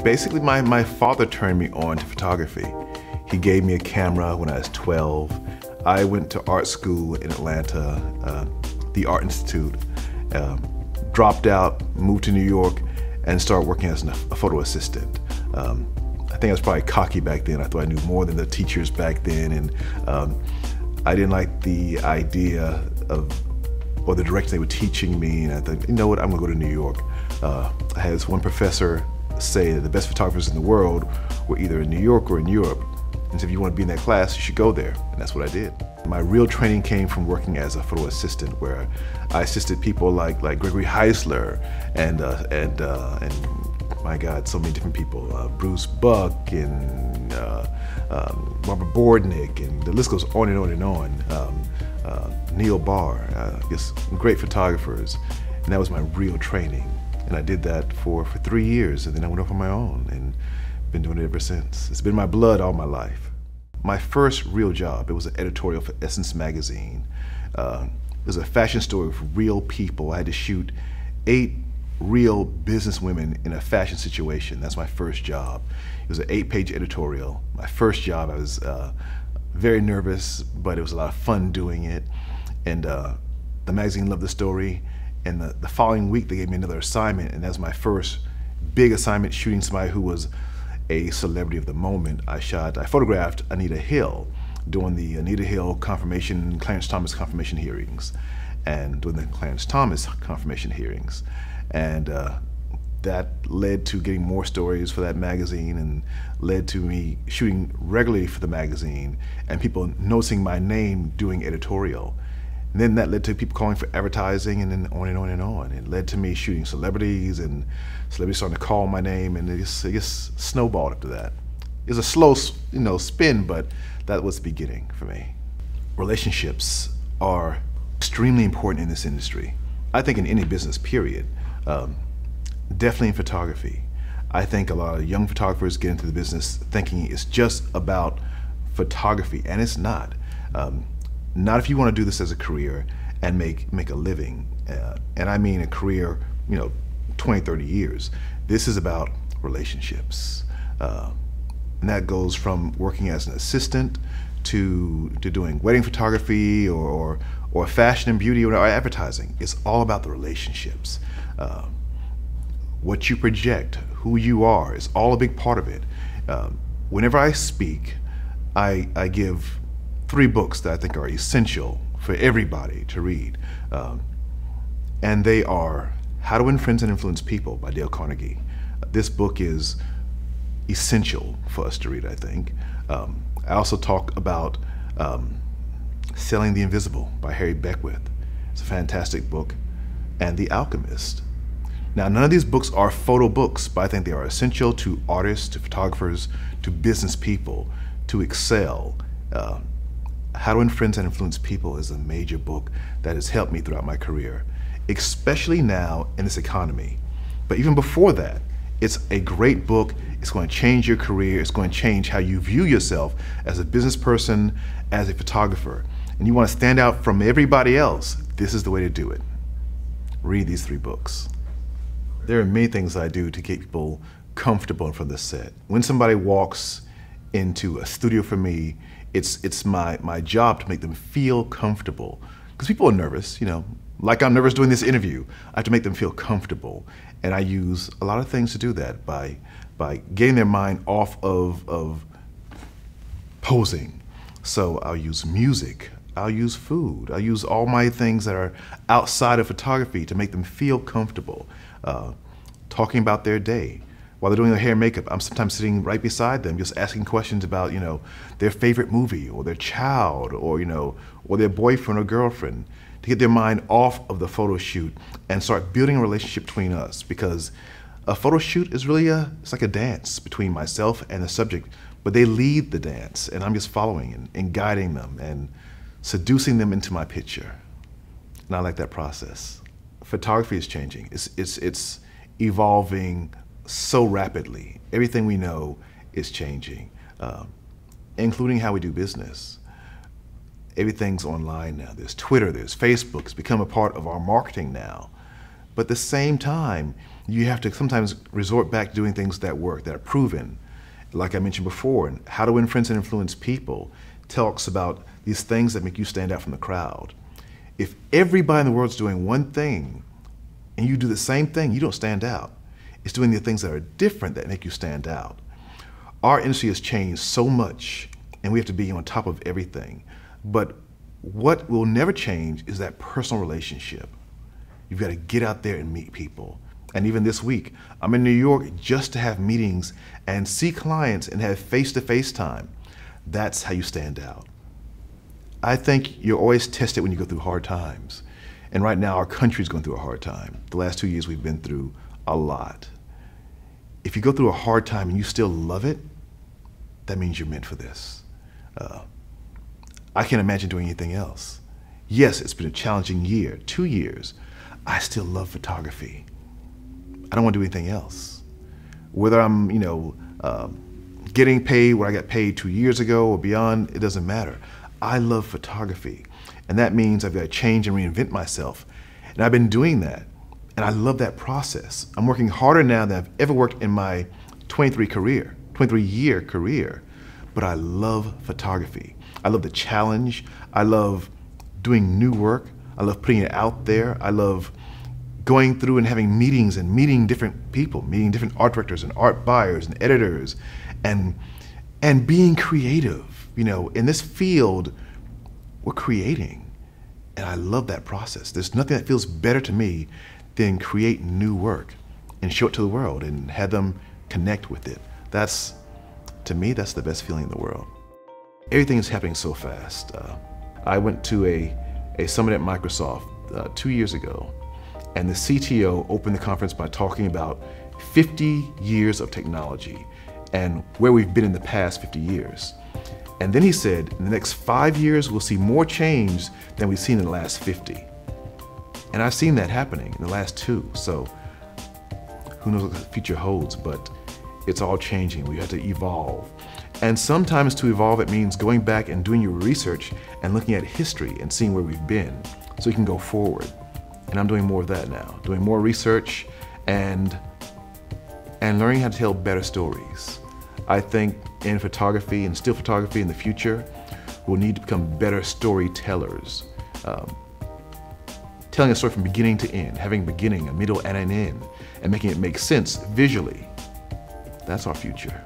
Basically, my father turned me on to photography. He gave me a camera when I was 12. I went to art school in Atlanta, the Art Institute, dropped out, moved to New York, and started working as a photo assistant. I think I was probably cocky back then. I thought I knew more than the teachers back then, and I didn't like the idea of, or the direction they were teaching me, and I thought, you know what, I'm gonna go to New York. I had this one professor say that the best photographers in the world were either in New York or in Europe. And so if you want to be in that class, you should go there. And that's what I did. My real training came from working as a photo assistant, where I assisted people like Gregory Heisler and my God, so many different people. Bruce Buck and Robert Bordnick, and the list goes on and on and on. Neil Barr, just great photographers. And that was my real training. And I did that for 3 years, and then I went off on my own and been doing it ever since. It's been my blood all my life. My first real job, it was an editorial for Essence magazine. It was a fashion story with real people. I had to shoot 8 real business women in a fashion situation. That's my first job. It was an 8-page editorial. My first job, I was very nervous, but it was a lot of fun doing it. And the magazine loved the story. And the following week, they gave me another assignment, and that was my first big assignment, shooting somebody who was a celebrity of the moment. I photographed Anita Hill during the Anita Hill Clarence Thomas confirmation hearings, and during the Clarence Thomas confirmation hearings. And that led to getting more stories for that magazine, and led to me shooting regularly for the magazine, and people noticing my name doing editorial. And then that led to people calling for advertising, and then on and on and on. It led to me shooting celebrities, and celebrities starting to call my name, and it just snowballed after that. It was a slow, spin, but that was the beginning for me. Relationships are extremely important in this industry. I think in any business, period. Definitely in photography. I think a lot of young photographers get into the business thinking it's just about photography, and it's not. Not if you want to do this as a career and make a living, and I mean a career, 20, 30 years. This is about relationships, and that goes from working as an assistant to doing wedding photography or fashion and beauty or advertising. It's all about the relationships. What you project, who you are, is all a big part of it. Whenever I speak, I give 3 books that I think are essential for everybody to read. And they are How to Win Friends and Influence People by Dale Carnegie. This book is essential for us to read, I think. I also talk about Selling the Invisible by Harry Beckwith. It's a fantastic book. And The Alchemist. Now, none of these books are photo books, but I think they are essential to artists, to photographers, to business people, to excel. How to Win Friends and Influence People is a major book that has helped me throughout my career, especially now in this economy. But even before that, it's a great book. It's going to change your career. It's going to change how you view yourself as a business person, as a photographer. And you want to stand out from everybody else. This is the way to do it. Read these 3 books. There are many things I do to get people comfortable in front of the set. When somebody walks into a studio for me, it's my job to make them feel comfortable. Because people are nervous, like I'm nervous doing this interview. I have to make them feel comfortable. And I use a lot of things to do that by getting their mind off of posing. So I'll use music, I'll use food, I'll use all my things that are outside of photography to make them feel comfortable. Talking about their day. While they're doing their hair and makeup, I'm sometimes sitting right beside them, just asking questions about, their favorite movie, or their child, or their boyfriend or girlfriend, to get their mind off of the photo shoot and start building a relationship between us. Because a photo shoot is really it's like a dance between myself and the subject, but they lead the dance, and I'm just following and guiding them and seducing them into my picture. And I like that process. Photography is changing. It's evolving so rapidly. Everything we know is changing, including how we do business. Everything's online now. There's Twitter, there's Facebook. It's become a part of our marketing now. But at the same time, you have to sometimes resort back to doing things that work, that are proven. Like I mentioned before, and How to Influence and Influence People talks about these things that make you stand out from the crowd. If everybody in the world's doing one thing and you do the same thing, you don't stand out. It's doing the things that are different that make you stand out. Our industry has changed so much and we have to be on top of everything. But what will never change is that personal relationship. You've got to get out there and meet people. And even this week, I'm in New York just to have meetings and see clients and have face-to-face time. That's how you stand out. I think you're always tested when you go through hard times. And right now, our country's going through a hard time. The last 2 years, we've been through a lot. If you go through a hard time and you still love it, that means you're meant for this. I can't imagine doing anything else. Yes, it's been a challenging year, 2 years. I still love photography. I don't want to do anything else. Whether I'm, getting paid what I got paid 2 years ago or beyond, it doesn't matter. I love photography. And that means I've got to change and reinvent myself. And I've been doing that. And I love that process. I'm working harder now than I've ever worked in my 23-year career. But I love photography. I love the challenge. I love doing new work. I love putting it out there. I love going through and having meetings and meeting different people, meeting different art directors and art buyers and editors, and being creative. In this field, we're creating, and I love that process. There's nothing that feels better to me than create new work and show it to the world and have them connect with it. To me, that's the best feeling in the world. Everything is happening so fast. I went to a summit at Microsoft 2 years ago, and the CTO opened the conference by talking about 50 years of technology and where we've been in the past 50 years. And then he said, in the next 5 years, we'll see more change than we've seen in the last 50. And I've seen that happening in the last 2. So who knows what the future holds, but it's all changing. We have to evolve. And sometimes to evolve, it means going back and doing your research and looking at history and seeing where we've been so you can go forward. And I'm doing more of that now, doing more research and learning how to tell better stories. I think in photography and still photography in the future, we'll need to become better storytellers. Telling a story from beginning to end, having a beginning, a middle, and an end, and making it make sense visually. That's our future.